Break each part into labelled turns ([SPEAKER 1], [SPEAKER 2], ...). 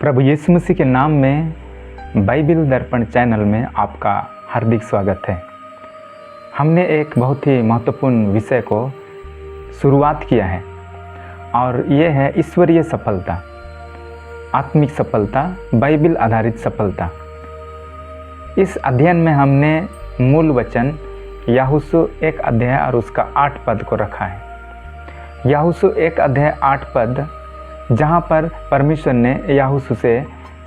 [SPEAKER 1] प्रभु यीशु मसीह के नाम में बाइबिल दर्पण चैनल में आपका हार्दिक स्वागत है। हमने एक बहुत ही महत्वपूर्ण विषय को शुरुआत किया है और ये है ईश्वरीय सफलता, आत्मिक सफलता, बाइबिल आधारित सफलता। इस अध्ययन में हमने मूल वचन याहूसू 1 अध्याय और उसका 8 पद को रखा है। याहूसू 1 अध्याय 8 पद, जहाँ पर परमेश्वर ने याहूसू से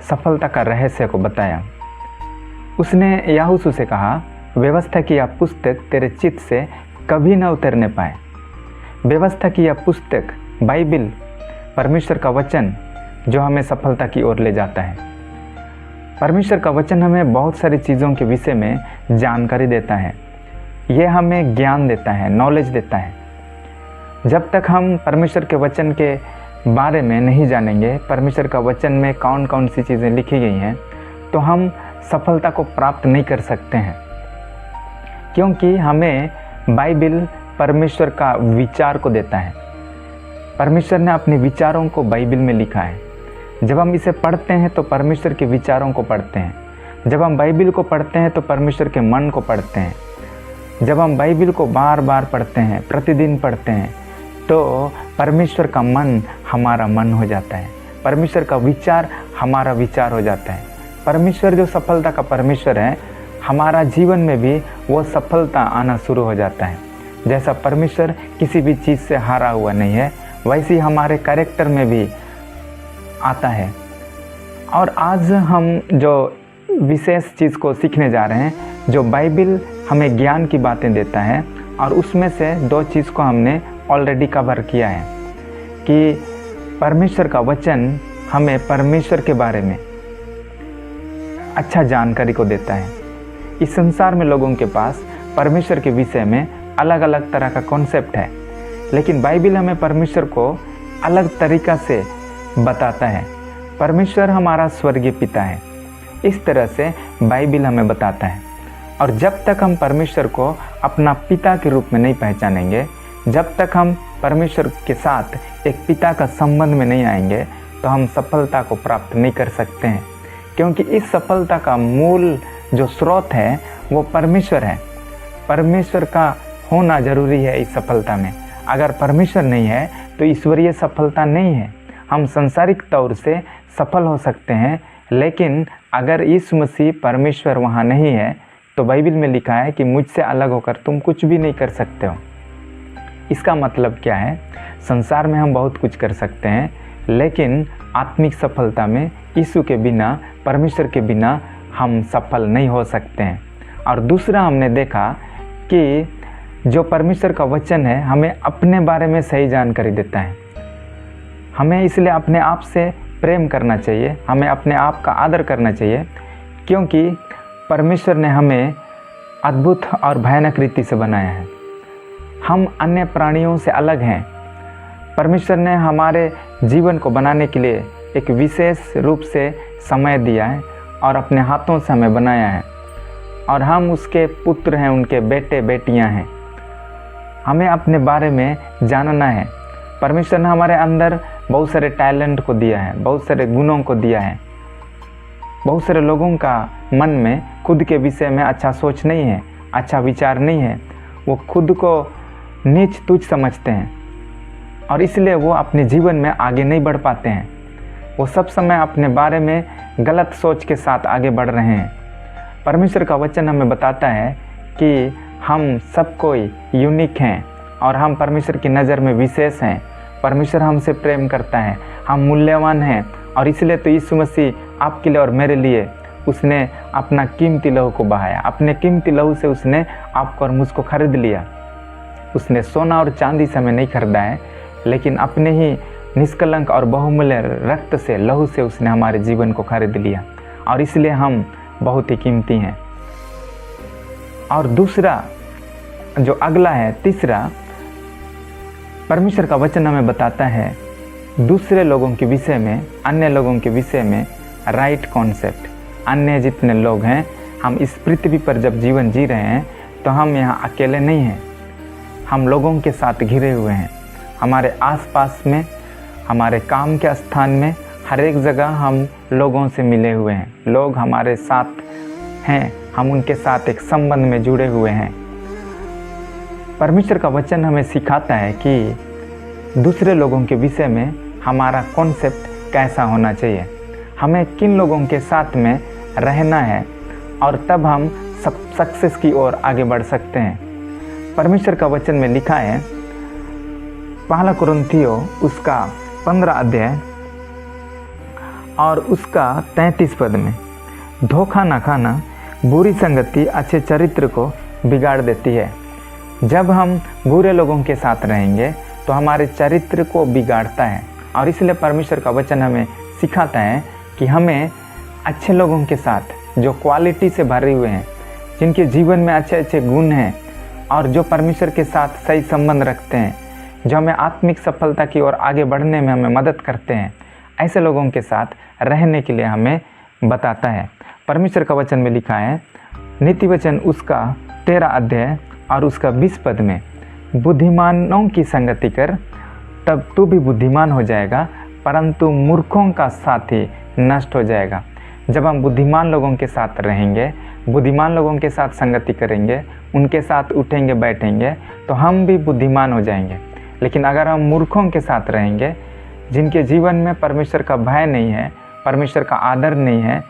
[SPEAKER 1] सफलता का रहस्य को बताया। उसने याहूसू से कहा, व्यवस्था की यह पुस्तक तेरे चित्त से कभी न उतरने पाए। व्यवस्था की यह पुस्तक, बाइबिल, परमेश्वर का वचन जो हमें सफलता की ओर ले जाता है। परमेश्वर का वचन हमें बहुत सारी चीज़ों के विषय में जानकारी देता है। यह हमें ज्ञान देता है, नॉलेज देता है। जब तक हम परमेश्वर के वचन के बारे में नहीं जानेंगे, परमेश्वर का वचन में कौन कौन सी चीज़ें लिखी गई हैं, तो हम सफलता को प्राप्त नहीं कर सकते हैं। क्योंकि हमें बाइबिल परमेश्वर का विचार को देता है। परमेश्वर ने अपने विचारों को बाइबिल में लिखा है। जब हम इसे पढ़ते हैं तो परमेश्वर के विचारों को पढ़ते हैं। जब हम बाइबिल को पढ़ते हैं तो परमेश्वर के मन को पढ़ते हैं। जब हम बाइबिल को बार बार पढ़ते हैं, प्रतिदिन पढ़ते हैं, तो परमेश्वर का मन हमारा मन हो जाता है। परमेश्वर का विचार हमारा विचार हो जाता है। परमेश्वर जो सफलता का परमेश्वर है, हमारा जीवन में भी वो सफलता आना शुरू हो जाता है। जैसा परमेश्वर किसी भी चीज़ से हारा हुआ नहीं है, वैसे ही हमारे कैरेक्टर में भी आता है। और आज हम जो विशेष चीज़ को सीखने जा रहे हैं, जो बाइबिल हमें ज्ञान की बातें देता है, और उसमें से 2 चीज़ को हमने ऑलरेडी कवर किया है कि परमेश्वर का वचन हमें परमेश्वर के बारे में अच्छा जानकारी को देता है। इस संसार में लोगों के पास परमेश्वर के विषय में अलग अलग तरह का कॉन्सेप्ट है, लेकिन बाइबिल हमें परमेश्वर को अलग तरीक़ा से बताता है। परमेश्वर हमारा स्वर्गीय पिता है, इस तरह से बाइबिल हमें बताता है। और जब तक हम परमेश्वर को अपना पिता के रूप में नहीं पहचानेंगे, जब तक हम परमेश्वर के साथ एक पिता का संबंध में नहीं आएंगे, तो हम सफलता को प्राप्त नहीं कर सकते हैं। क्योंकि इस सफलता का मूल जो स्रोत है वो परमेश्वर है। परमेश्वर का होना ज़रूरी है इस सफलता में। अगर परमेश्वर नहीं है तो ईश्वरीय सफलता नहीं है। हम सांसारिक तौर से सफल हो सकते हैं, लेकिन अगर यीशु मसीह परमेश्वर वहाँ नहीं है, तो बाइबिल में लिखा है कि मुझसे अलग होकर तुम कुछ भी नहीं कर सकते हो। इसका मतलब क्या है? संसार में हम बहुत कुछ कर सकते हैं, लेकिन आत्मिक सफलता में यीशु के बिना, परमेश्वर के बिना हम सफल नहीं हो सकते हैं। और दूसरा हमने देखा कि जो परमेश्वर का वचन है, हमें अपने बारे में सही जानकारी देता है। हमें इसलिए अपने आप से प्रेम करना चाहिए, हमें अपने आप का आदर करना चाहिए, क्योंकि परमेश्वर ने हमें अद्भुत और भयानक रीति से बनाया है। हम अन्य प्राणियों से अलग हैं। परमेश्वर ने हमारे जीवन को बनाने के लिए एक विशेष रूप से समय दिया है और अपने हाथों से हमें बनाया है, और हम उसके पुत्र हैं, उनके बेटे बेटियां हैं। हमें अपने बारे में जानना है। परमेश्वर ने हमारे अंदर बहुत सारे टैलेंट को दिया है, बहुत सारे गुणों को दिया है। बहुत सारे लोगों का मन में खुद के विषय में अच्छा सोच नहीं है, अच्छा विचार नहीं है। वो खुद को नीच तुच्छ समझते हैं और इसलिए वो अपने जीवन में आगे नहीं बढ़ पाते हैं। वो सब समय अपने बारे में गलत सोच के साथ आगे बढ़ रहे हैं। परमेश्वर का वचन हमें बताता है कि हम सब कोई यूनिक हैं और हम परमेश्वर की नज़र में विशेष हैं। परमेश्वर हमसे प्रेम करता है, हम मूल्यवान हैं, और इसलिए तो यीशु मसीह आपके लिए और मेरे लिए उसने अपना कीमती लहू को बहाया। अपने कीमती लहू से उसने आपको और मुझको खरीद लिया। उसने सोना और चांदी से हमें नहीं खरीदा है, लेकिन अपने ही निष्कलंक और बहुमूल्य रक्त से, लहू से उसने हमारे जीवन को खरीद लिया, और इसलिए हम बहुत ही कीमती हैं। और दूसरा जो अगला है, तीसरा, परमेश्वर का वचन हमें बताता है दूसरे लोगों के विषय में, अन्य लोगों के विषय में राइट कॉन्सेप्ट। अन्य जितने लोग हैं, हम इस पृथ्वी पर जब जीवन जी रहे हैं, तो हम यहाँ अकेले नहीं हैं। हम लोगों के साथ घिरे हुए हैं। हमारे आसपास में, हमारे काम के स्थान में, हर एक जगह हम लोगों से मिले हुए हैं, लोग हमारे साथ हैं, हम उनके साथ एक संबंध में जुड़े हुए हैं। परमेश्वर का वचन हमें सिखाता है कि दूसरे लोगों के विषय में हमारा कॉन्सेप्ट कैसा होना चाहिए, हमें किन लोगों के साथ में रहना है, और तब हम सक्सेस की ओर आगे बढ़ सकते हैं। परमेश्वर का वचन में लिखा है, पहला कुरिन्थियों उसका 15 अध्याय और उसका 33 पद में, धोखा न खाना बुरी संगति अच्छे चरित्र को बिगाड़ देती है। जब हम बुरे लोगों के साथ रहेंगे तो हमारे चरित्र को बिगाड़ता है, और इसलिए परमेश्वर का वचन हमें सिखाता है कि हमें अच्छे लोगों के साथ, जो क्वालिटी से भरे हुए हैं, जिनके जीवन में अच्छे अच्छे गुण हैं और जो परमेश्वर के साथ सही संबंध रखते हैं, जो हमें आत्मिक सफलता की ओर आगे बढ़ने में हमें मदद करते हैं, ऐसे लोगों के साथ रहने के लिए हमें बताता है। परमेश्वर का वचन में लिखा है, नीति वचन उसका 13 अध्याय और उसका 20 पद में, बुद्धिमानों की संगति कर तब तू भी बुद्धिमान हो जाएगा, परंतु मूर्खों का साथी नष्ट हो जाएगा। जब हम बुद्धिमान लोगों के साथ रहेंगे, बुद्धिमान लोगों के साथ संगति करेंगे, उनके साथ उठेंगे बैठेंगे, तो हम भी बुद्धिमान हो जाएंगे। लेकिन अगर हम मूर्खों के साथ रहेंगे, जिनके जीवन में परमेश्वर का भय नहीं है, परमेश्वर का आदर नहीं है,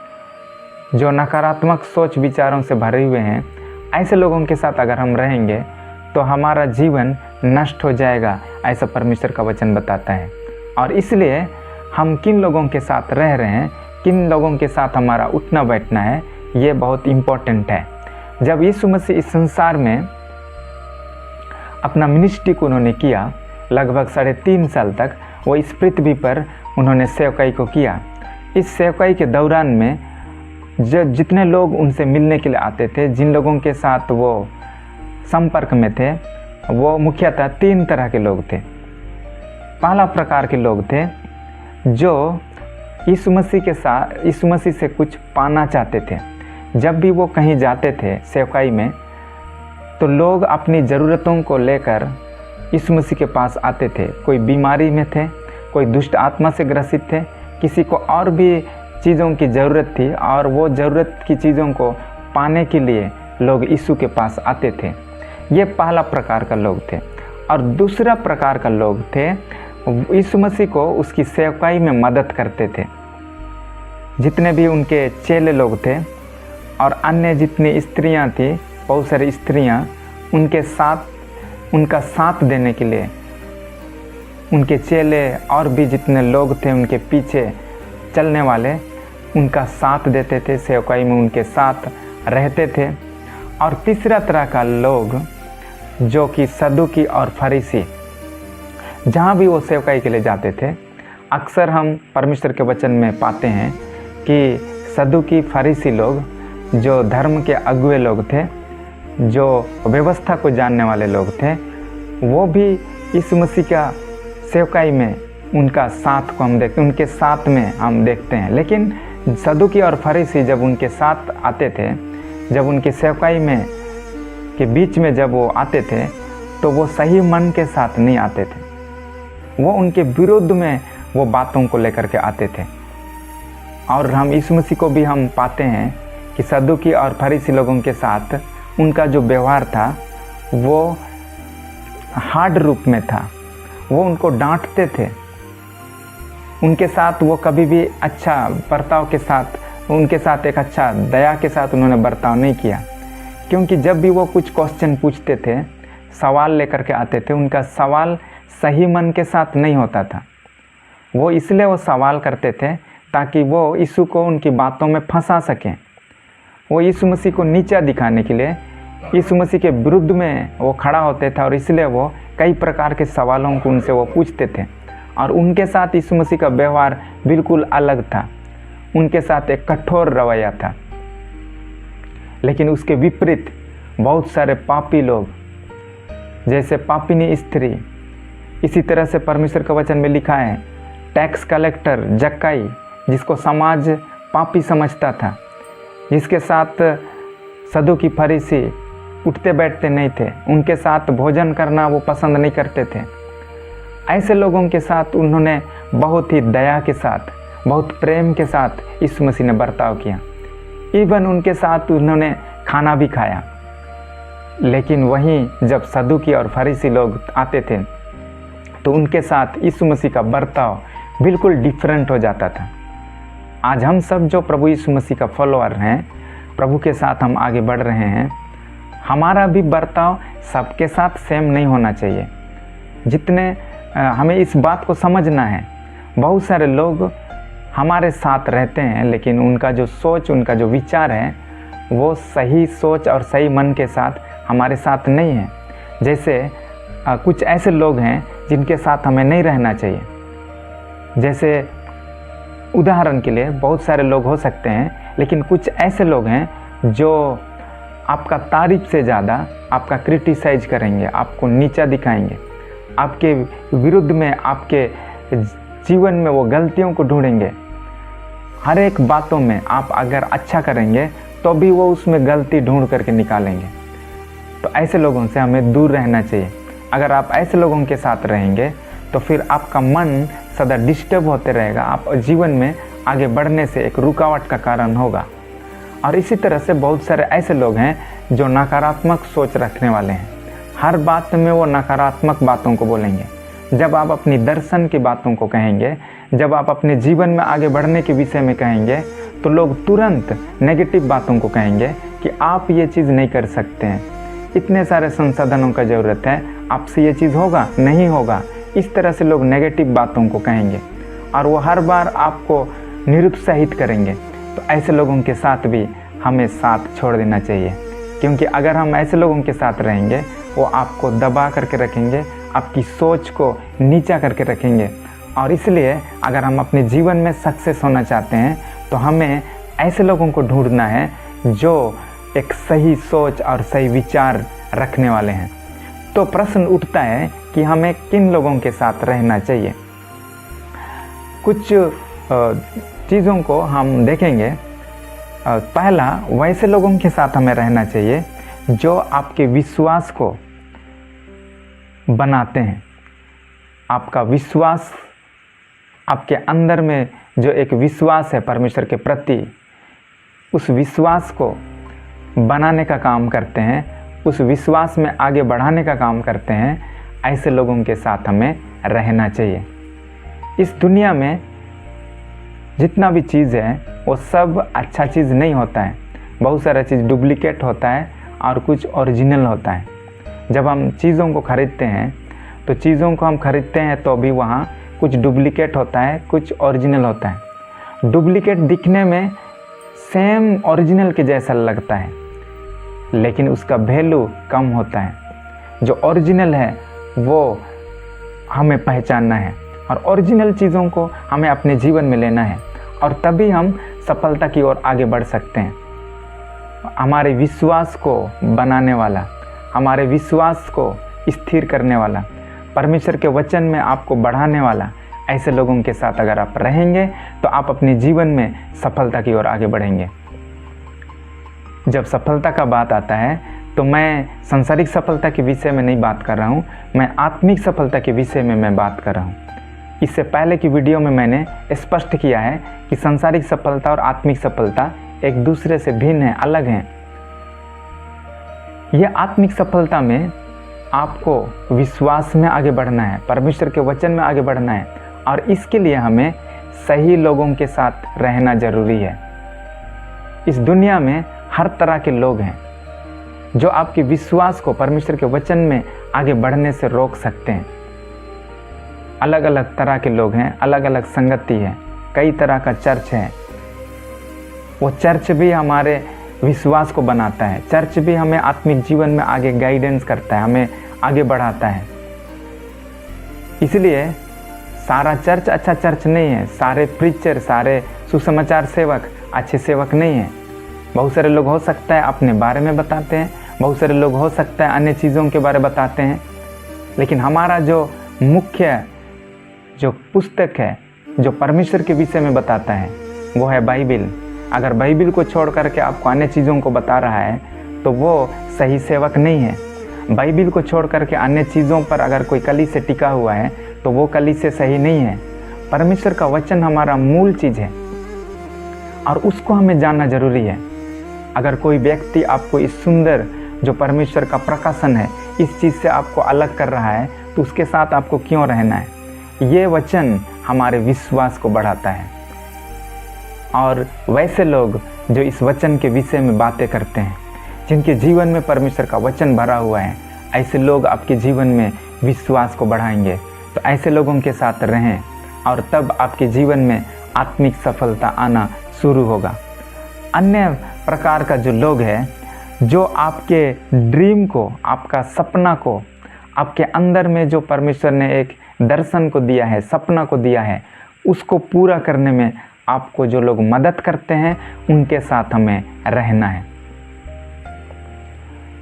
[SPEAKER 1] जो नकारात्मक सोच विचारों से भरे हुए हैं, ऐसे लोगों के साथ अगर हम रहेंगे तो हमारा जीवन नष्ट हो जाएगा, ऐसा परमेश्वर का वचन बताता है। और इसलिए हम किन लोगों के साथ रह रहे हैं, किन लोगों के साथ हमारा उठना बैठना है, ये बहुत इम्पोर्टेंट है। जब यीशु मसीह इस संसार में अपना मिनिस्ट्री को उन्होंने किया, लगभग 3.5 साल तक वो इस पृथ्वी पर उन्होंने सेवकाई को किया। इस सेवकाई के दौरान में जो जितने लोग उनसे मिलने के लिए आते थे, जिन लोगों के साथ वो संपर्क में थे, वो मुख्यतः 3 तरह के लोग थे। पहला प्रकार के लोग थे जो यीशु मसीह से कुछ पाना चाहते थे। जब भी वो कहीं जाते थे सेवकाई में, तो लोग अपनी ज़रूरतों को लेकर यीशु मसीह के पास आते थे। कोई बीमारी में थे, कोई दुष्ट आत्मा से ग्रसित थे, किसी को और भी चीज़ों की ज़रूरत थी, और वो ज़रूरत की चीज़ों को पाने के लिए लोग यीशु के पास आते थे। ये पहला प्रकार का लोग थे। और दूसरा प्रकार का लोग थे, यीशु मसीह को उसकी सेवकाई में मदद करते थे। जितने भी उनके चेले लोग थे और अन्य जितनी स्त्रियां थी, बहुत सारी स्त्रियां उनके साथ उनका साथ देने के लिए, उनके चेले और भी जितने लोग थे उनके पीछे चलने वाले, उनका साथ देते थे, सेवकाई में उनके साथ रहते थे। और तीसरा तरह का लोग जो कि सदुकी और फरीसी, जहाँ भी वो सेवकाई के लिए जाते थे, अक्सर हम परमेश्वर के वचन में पाते हैं कि सदुकी फरीसी लोग, जो धर्म के अगुए लोग थे, जो व्यवस्था को जानने वाले लोग थे, वो भी यीशु मसीह का सेवकाई में उनका साथ को हम देखते, उनके साथ में हम देखते हैं। लेकिन सदुकी और फरीसी जब उनके साथ आते थे, जब उनके सेवकाई में के बीच में जब वो आते थे, तो वो सही मन के साथ नहीं आते थे। वो उनके विरुद्ध में वो बातों को लेकर के आते थे। और हम यीशु मसीह को भी हम पाते हैं कि सदुकी और फरीसी लोगों के साथ उनका जो व्यवहार था वो हार्ड रूप में था। वो उनको डांटते थे, उनके साथ वो कभी भी अच्छा बर्ताव के साथ, उनके साथ एक अच्छा दया के साथ उन्होंने बर्ताव नहीं किया। क्योंकि जब भी वो कुछ क्वेश्चन पूछते थे, सवाल लेकर के आते थे, उनका सवाल सही मन के साथ नहीं होता था। वो इसलिए वो सवाल करते थे ताकि वो यीशु को उनकी बातों में फंसा सकें। वो यीशु मसीह को नीचा दिखाने के लिए यीशु मसीह के विरुद्ध में वो खड़ा होते थे, और इसलिए वो कई प्रकार के सवालों को उनसे वो पूछते थे। और उनके साथ यीशु मसीह का व्यवहार बिल्कुल अलग था, उनके साथ एक कठोर रवैया था। लेकिन उसके विपरीत बहुत सारे पापी लोग, जैसे पापिनी स्त्री, इसी तरह से परमेश्वर का वचन में लिखा है टैक्स कलेक्टर जक्काई, जिसको समाज पापी समझता था, जिसके साथ सदुकी फरीसी उठते बैठते नहीं थे, उनके साथ भोजन करना वो पसंद नहीं करते थे। ऐसे लोगों के साथ उन्होंने बहुत ही दया के साथ, बहुत प्रेम के साथ यीशु मसीह ने बर्ताव किया। इवन उनके साथ उन्होंने खाना भी खाया। लेकिन वहीं जब सदूकी और फरीसी लोग आते थे तो उनके साथ यीशु मसीह का बर्ताव बिल्कुल डिफरेंट हो जाता था। आज हम सब जो प्रभु यीशु मसीह का फॉलोअर हैं, प्रभु के साथ हम आगे बढ़ रहे हैं, हमारा भी बर्ताव सबके साथ सेम नहीं होना चाहिए। जितने हमें इस बात को समझना है, बहुत सारे लोग हमारे साथ रहते हैं लेकिन उनका जो सोच, उनका जो विचार है वो सही सोच और सही मन के साथ हमारे साथ नहीं है। जैसे कुछ ऐसे लोग हैं जिनके साथ हमें नहीं रहना चाहिए। जैसे उदाहरण के लिए बहुत सारे लोग हो सकते हैं, लेकिन कुछ ऐसे लोग हैं जो आपका तारीफ से ज़्यादा आपका क्रिटिसाइज करेंगे, आपको नीचा दिखाएंगे, आपके विरुद्ध में, आपके जीवन में वो गलतियों को ढूंढेंगे। हर एक बातों में आप अगर अच्छा करेंगे तो भी वो उसमें गलती ढूंढ करके निकालेंगे। तो ऐसे लोगों से हमें दूर रहना चाहिए। अगर आप ऐसे लोगों के साथ रहेंगे तो फिर आपका मन सदा डिस्टर्ब होते रहेगा, आप जीवन में आगे बढ़ने से एक रुकावट का कारण होगा। और इसी तरह से बहुत सारे ऐसे लोग हैं जो नकारात्मक सोच रखने वाले हैं। हर बात में वो नकारात्मक बातों को बोलेंगे। जब आप अपनी दर्शन की बातों को कहेंगे, जब आप अपने जीवन में आगे बढ़ने के विषय में कहेंगे, तो लोग तुरंत नेगेटिव बातों को कहेंगे कि आप ये चीज़ नहीं कर सकते हैं, इतने सारे संसाधनों का ज़रूरत है, आपसे ये चीज़ होगा नहीं होगा। इस तरह से लोग नेगेटिव बातों को कहेंगे और वो हर बार आपको निरुत्साहित करेंगे। तो ऐसे लोगों के साथ भी हमें साथ छोड़ देना चाहिए, क्योंकि अगर हम ऐसे लोगों के साथ रहेंगे वो आपको दबा करके रखेंगे, आपकी सोच को नीचा करके रखेंगे। और इसलिए अगर हम अपने जीवन में सक्सेस होना चाहते हैं तो हमें ऐसे लोगों को ढूंढना है जो एक सही सोच और सही विचार रखने वाले हैं। तो प्रश्न उठता है कि हमें किन लोगों के साथ रहना चाहिए। कुछ चीज़ों को हम देखेंगे। पहला, वैसे लोगों के साथ हमें रहना चाहिए जो आपके विश्वास को बनाते हैं। आपका विश्वास, आपके अंदर में जो एक विश्वास है परमेश्वर के प्रति, उस विश्वास को बनाने का काम करते हैं, उस विश्वास में आगे बढ़ाने का काम करते हैं। ऐसे लोगों के साथ हमें रहना चाहिए। इस दुनिया में जितना भी चीज़ है वो सब अच्छा चीज़ नहीं होता है। बहुत सारा चीज़ डुप्लीकेट होता है और कुछ ओरिजिनल होता है। जब हम चीज़ों को खरीदते हैं तो चीज़ों को हम खरीदते हैं तो भी वहाँ कुछ डुप्लीकेट होता है, कुछ ओरिजिनल होता है। डुप्लीकेट दिखने में सेम ओरिजिनल के जैसा लगता है, लेकिन उसका वैल्यू कम होता है। जो ओरिजिनल है वो हमें पहचानना है और ओरिजिनल चीज़ों को हमें अपने जीवन में लेना है, और तभी हम सफलता की ओर आगे बढ़ सकते हैं। हमारे विश्वास को बनाने वाला, हमारे विश्वास को स्थिर करने वाला, परमेश्वर के वचन में आपको बढ़ाने वाला, ऐसे लोगों के साथ अगर आप रहेंगे तो आप अपने जीवन में सफलता की ओर आगे बढ़ेंगे। जब सफलता का बात आता है तो मैं सांसारिक सफलता के विषय में नहीं बात कर रहा हूँ, मैं आत्मिक सफलता के विषय में मैं बात कर रहा हूँ। इससे पहले की वीडियो में मैंने स्पष्ट किया है कि सांसारिक सफलता और आत्मिक सफलता एक दूसरे से भिन्न है, अलग हैं। यह आत्मिक सफलता में आपको विश्वास में आगे बढ़ना है, परमेश्वर के वचन में आगे बढ़ना है, और इसके लिए हमें सही लोगों के साथ रहना जरूरी है। इस दुनिया में हर तरह के लोग हैं जो आपके विश्वास को परमेश्वर के वचन में आगे बढ़ने से रोक सकते हैं। अलग अलग तरह के लोग हैं, अलग अलग संगति है, कई तरह का चर्च है। वो चर्च भी हमारे विश्वास को बनाता है, चर्च भी हमें आत्मिक जीवन में आगे गाइडेंस करता है, हमें आगे बढ़ाता है। इसलिए सारा चर्च अच्छा चर्च नहीं है, सारे प्रीचर, सारे सुसमाचार सेवक अच्छे सेवक नहीं हैं। बहुत सारे लोग हो सकता है अपने बारे में बताते हैं, बहुत सारे लोग हो सकता है अन्य चीज़ों के बारे में बताते हैं, लेकिन हमारा जो मुख्य जो पुस्तक है जो परमेश्वर के विषय में बताता है वो है बाइबिल। अगर बाइबिल को छोड़ करके आपको अन्य चीज़ों को बता रहा है तो वो सही सेवक नहीं है। बाइबिल को छोड़ करके अन्य चीज़ों पर अगर कोई कली से टिका हुआ है तो वो कली से सही नहीं है। परमेश्वर का वचन हमारा मूल चीज़ है और उसको हमें जानना जरूरी है। अगर कोई व्यक्ति आपको इस सुंदर जो परमेश्वर का प्रकाशन है इस चीज़ से आपको अलग कर रहा है तो उसके साथ आपको क्यों रहना है। ये वचन हमारे विश्वास को बढ़ाता है। और वैसे लोग जो इस वचन के विषय में बातें करते हैं, जिनके जीवन में परमेश्वर का वचन भरा हुआ है, ऐसे लोग आपके जीवन में विश्वास को बढ़ाएंगे। तो ऐसे लोगों के साथ रहें और तब आपके जीवन में आत्मिक सफलता आना शुरू होगा। अन्य प्रकार का जो लोग हैं, जो आपके ड्रीम को, आपका सपना को, आपके अंदर में जो परमेश्वर ने एक दर्शन को दिया है, सपना को दिया है, उसको पूरा करने में आपको जो लोग मदद करते हैं उनके साथ हमें रहना है।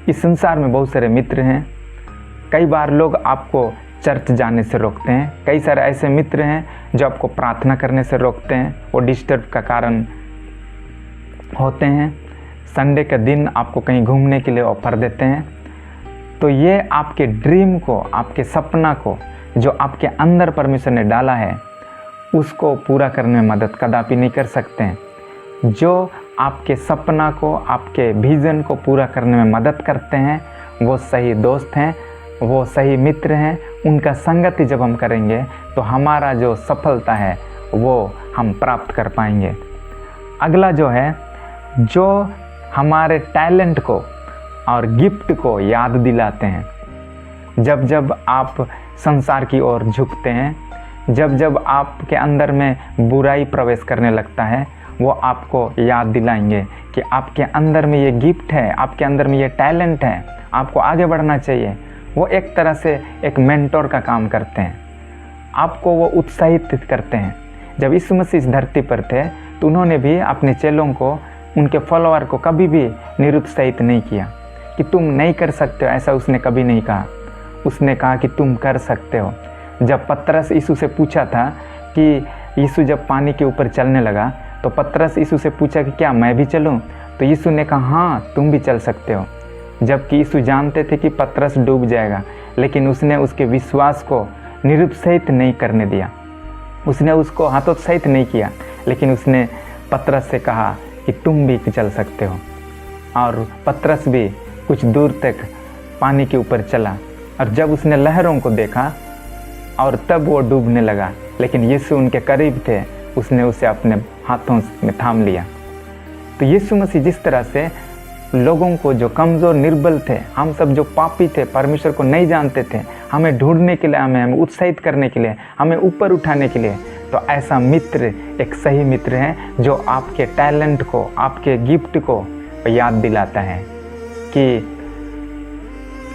[SPEAKER 1] इस संसार में बहुत सारे मित्र हैं। कई बार लोग आपको चर्च जाने से रोकते हैं। कई सारे ऐसे मित्र हैं जो आपको प्रार्थना करने से रोकते हैं, वो डिस्टर्ब का कारण होते हैं। संडे के दिन आपको कहीं घूमने के लिए ऑफर देते हैं। तो ये आपके ड्रीम को, आपके सपना को जो आपके अंदर परमेश्वर ने डाला है उसको पूरा करने में मदद कदापि नहीं कर सकते हैं। जो आपके सपना को, आपके विज़न को पूरा करने में मदद करते हैं वो सही दोस्त हैं, वो सही मित्र हैं। उनका संगति जब हम करेंगे तो हमारा जो सफलता है वो हम प्राप्त कर पाएंगे। अगला जो है, जो हमारे टैलेंट को और गिफ्ट को याद दिलाते हैं। जब जब आप संसार की ओर झुकते हैं, जब जब आपके अंदर में बुराई प्रवेश करने लगता है, वो आपको याद दिलाएंगे कि आपके अंदर में ये गिफ्ट है, आपके अंदर में ये टैलेंट है, आपको आगे बढ़ना चाहिए। वो एक तरह से एक मेंटोर का काम करते हैं, आपको वो उत्साहित करते हैं। जब यीशु मसीह इस धरती पर थे तो उन्होंने भी अपने चेलों को, उनके फॉलोअर को कभी भी निरुत्साहित नहीं किया कि तुम नहीं कर सकते हो, ऐसा उसने कभी नहीं कहा। उसने कहा कि तुम कर सकते हो। जब पतरस यीशु से पूछा था कि यीशु जब पानी के ऊपर चलने लगा तो पतरस यीशु से पूछा कि क्या मैं भी चलूं? तो यीशु ने कहा हाँ, तुम भी चल सकते हो। जबकि यीशु जानते थे कि पतरस डूब जाएगा, लेकिन उसने उसके विश्वास को निरुत्साहित नहीं करने दिया। उसने उसको हतोत्साहित नहीं किया, लेकिन उसने पतरस से कहा कि तुम भी चल सकते हो। और पतरस भी कुछ दूर तक पानी के ऊपर चला और जब उसने लहरों को देखा और तब वो डूबने लगा, लेकिन यीशु उनके करीब थे, उसने उसे अपने हाथों में थाम लिया। तो यीशु मसीह जिस तरह से लोगों को, जो कमज़ोर निर्बल थे, हम सब जो पापी थे, परमेश्वर को नहीं जानते थे, हमें ढूंढने के लिए, हमें उत्साहित करने के लिए, हमें ऊपर उठाने के लिए, तो ऐसा मित्र एक सही मित्र है जो आपके टैलेंट को, आपके गिफ्ट को याद दिलाता है कि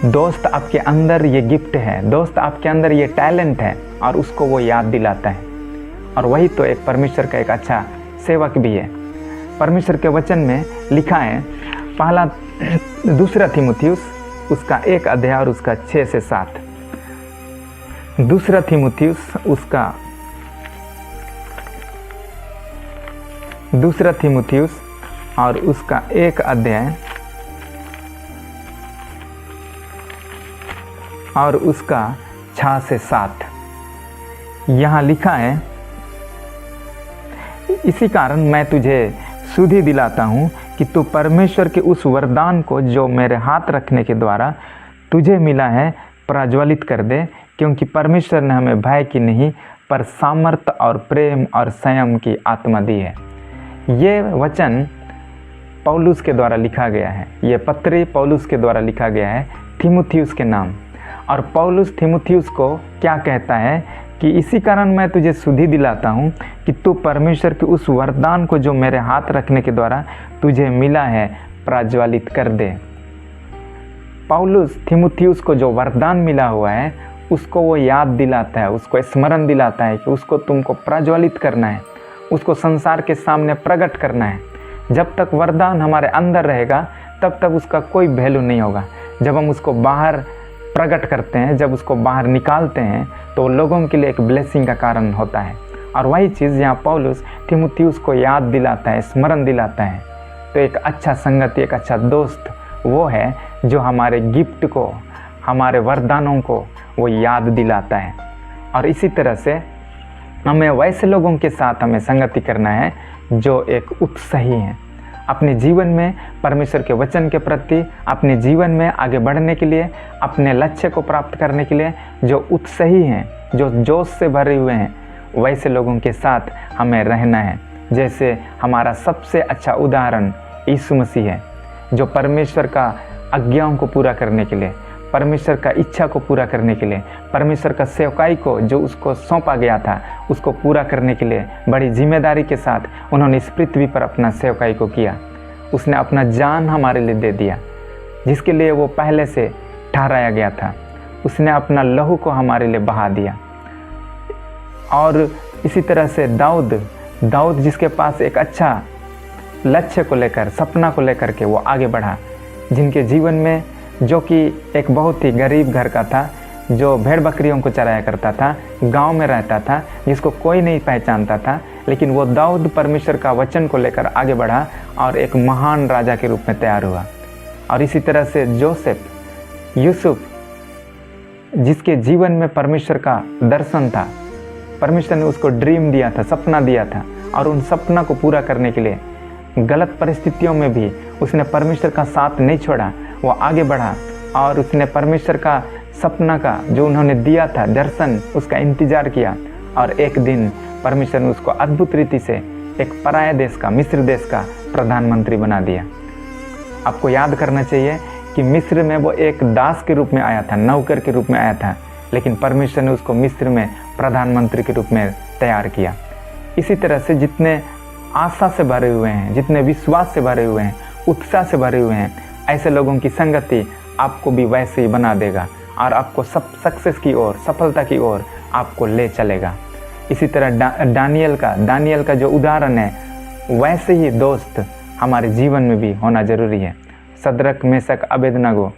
[SPEAKER 1] दोस्त आपके अंदर ये गिफ्ट है, दोस्त आपके अंदर ये टैलेंट है, और उसको वो याद दिलाता है। और वही तो एक परमेश्वर का एक अच्छा सेवक भी है। परमेश्वर के वचन में लिखा है, पहला दूसरा तीमुथियुस उसका 1 अध्याय और उसका 6 से 7। दूसरा तीमुथियुस और उसका 1 अध्याय और उसका 6 से 7 यहाँ लिखा है, इसी कारण मैं तुझे सुधि दिलाता हूँ कि तू परमेश्वर के उस वरदान को जो मेरे हाथ रखने के द्वारा तुझे मिला है प्रज्वलित कर दे, क्योंकि परमेश्वर ने हमें भय की नहीं पर सामर्थ और प्रेम और संयम की आत्मा दी है। ये वचन पौलुस के द्वारा लिखा गया है, ये पत्री पौलुस के द्वारा लिखा गया है तीमुथियुस के नाम। और पौलुस तीमुथियुस को क्या कहता है कि इसी कारण मैं तुझे सुधि दिलाता हूँ कि तू परमेश्वर के उस वरदान को जो मेरे हाथ रखने के द्वारा तुझे मिला है प्रज्वलित कर दे। पौलुस तीमुथियुस को जो वरदान मिला हुआ है उसको वो याद दिलाता है, उसको स्मरण दिलाता है कि उसको तुमको प्रज्वलित करना है, उसको संसार के सामने प्रकट करना है। जब तक वरदान हमारे अंदर रहेगा तब तक उसका कोई वैल्यू नहीं होगा। जब हम उसको बाहर प्रकट करते हैं, जब उसको बाहर निकालते हैं, तो लोगों के लिए एक ब्लेसिंग का कारण होता है। और वही चीज़ यहाँ पौलुस तीमुथियुस को याद दिलाता है, स्मरण दिलाता है। तो एक अच्छा संगति, एक अच्छा दोस्त वो है जो हमारे गिफ्ट को, हमारे वरदानों को वो याद दिलाता है। और इसी तरह से हमें वैसे लोगों के साथ हमें संगति करना है जो एक उत्साही हैं, अपने जीवन में परमेश्वर के वचन के प्रति, अपने जीवन में आगे बढ़ने के लिए, अपने लक्ष्य को प्राप्त करने के लिए जो उत्साही हैं, जो जोश से भरे हुए हैं, वैसे लोगों के साथ हमें रहना है। जैसे हमारा सबसे अच्छा उदाहरण यीशु मसीह है, जो परमेश्वर का आज्ञाओं को पूरा करने के लिए, परमेश्वर का इच्छा को पूरा करने के लिए, परमेश्वर का सेवकाई को जो उसको सौंपा गया था उसको पूरा करने के लिए बड़ी जिम्मेदारी के साथ उन्होंने इस पृथ्वी पर अपना सेवकाई को किया। उसने अपना जान हमारे लिए दे दिया, जिसके लिए वो पहले से ठहराया गया था। उसने अपना लहू को हमारे लिए बहा दिया। और इसी तरह से दाऊद जिसके पास एक अच्छा लक्ष्य को लेकर, सपना को लेकर के वो आगे बढ़ा, जिनके जीवन में, जो कि एक बहुत ही गरीब घर का था, जो भेड़ बकरियों को चराया करता था, गांव में रहता था, जिसको कोई नहीं पहचानता था, लेकिन वो दाऊद परमेश्वर का वचन को लेकर आगे बढ़ा और एक महान राजा के रूप में तैयार हुआ। और इसी तरह से यूसुफ जिसके जीवन में परमेश्वर का दर्शन था, परमेश्वर ने उसको ड्रीम दिया था, सपना दिया था, और उन सपना को पूरा करने के लिए गलत परिस्थितियों में भी उसने परमेश्वर का साथ नहीं छोड़ा, वो आगे बढ़ा और उसने परमेश्वर का सपना का जो उन्होंने दिया था दर्शन, उसका इंतज़ार किया। और एक दिन परमेश्वर ने उसको अद्भुत रीति से एक पराये देश का, मिस्र देश का प्रधानमंत्री बना दिया। आपको याद करना चाहिए कि मिस्र में वो एक दास के रूप में आया था, नौकर के रूप में आया था, लेकिन परमेश्वर ने उसको मिस्र में प्रधानमंत्री के रूप में तैयार किया। इसी तरह से जितने आशा से भरे हुए हैं, जितने विश्वास से भरे हुए हैं, उत्साह से भरे हुए हैं, ऐसे लोगों की संगति आपको भी वैसे ही बना देगा और आपको सक्सेस की ओर, सफलता की ओर आपको ले चलेगा। इसी तरह दानियल का जो उदाहरण है, वैसे ही दोस्त हमारे जीवन में भी होना जरूरी है। सदरक, मेशक, अबेदनगो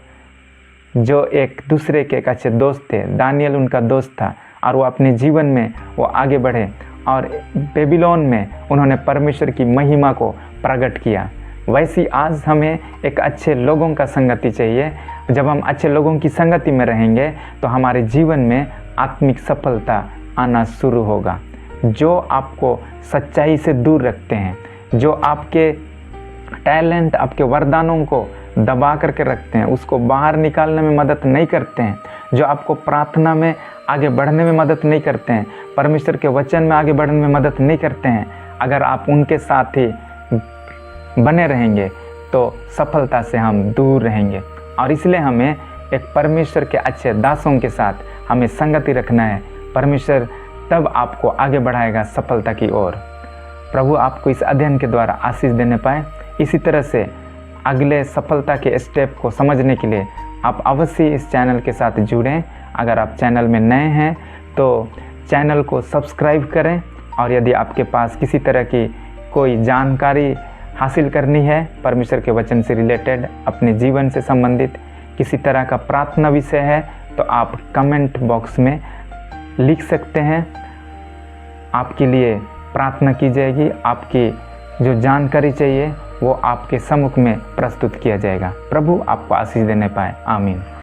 [SPEAKER 1] जो एक दूसरे के एक अच्छे दोस्त थे, दानियल उनका दोस्त था और वो अपने जीवन में वो आगे बढ़े और बेबीलोन में उन्होंने परमेश्वर की महिमा को प्रकट किया। वैसी आज हमें एक अच्छे लोगों का संगति चाहिए। जब हम अच्छे लोगों की संगति में रहेंगे तो हमारे जीवन में आत्मिक सफलता आना शुरू होगा। जो आपको सच्चाई से दूर रखते हैं, जो आपके टैलेंट, आपके वरदानों को दबा करके रखते हैं, उसको बाहर निकालने में मदद नहीं करते हैं, जो आपको प्रार्थना में आगे बढ़ने में मदद नहीं करते हैं, परमेश्वर के वचन में आगे बढ़ने में मदद नहीं करते हैं, अगर आप उनके साथ ही बने रहेंगे तो सफलता से हम दूर रहेंगे। और इसलिए हमें एक परमेश्वर के अच्छे दासों के साथ हमें संगति रखना है। परमेश्वर तब आपको आगे बढ़ाएगा सफलता की ओर। प्रभु आपको इस अध्ययन के द्वारा आशीष देने पाए। इसी तरह से अगले सफलता के स्टेप को समझने के लिए आप अवश्य इस चैनल के साथ जुड़ें। अगर आप चैनल में नए हैं तो चैनल को सब्सक्राइब करें, और यदि आपके पास किसी तरह की कोई जानकारी हासिल करनी है, परमेश्वर के वचन से रिलेटेड, अपने जीवन से संबंधित किसी तरह का प्रार्थना विषय है, तो आप कमेंट बॉक्स में लिख सकते हैं। आपके लिए प्रार्थना की जाएगी। आपकी जो जानकारी चाहिए वो आपके सम्मुख में प्रस्तुत किया जाएगा। प्रभु आपको आशीष देने पाए। आमीन।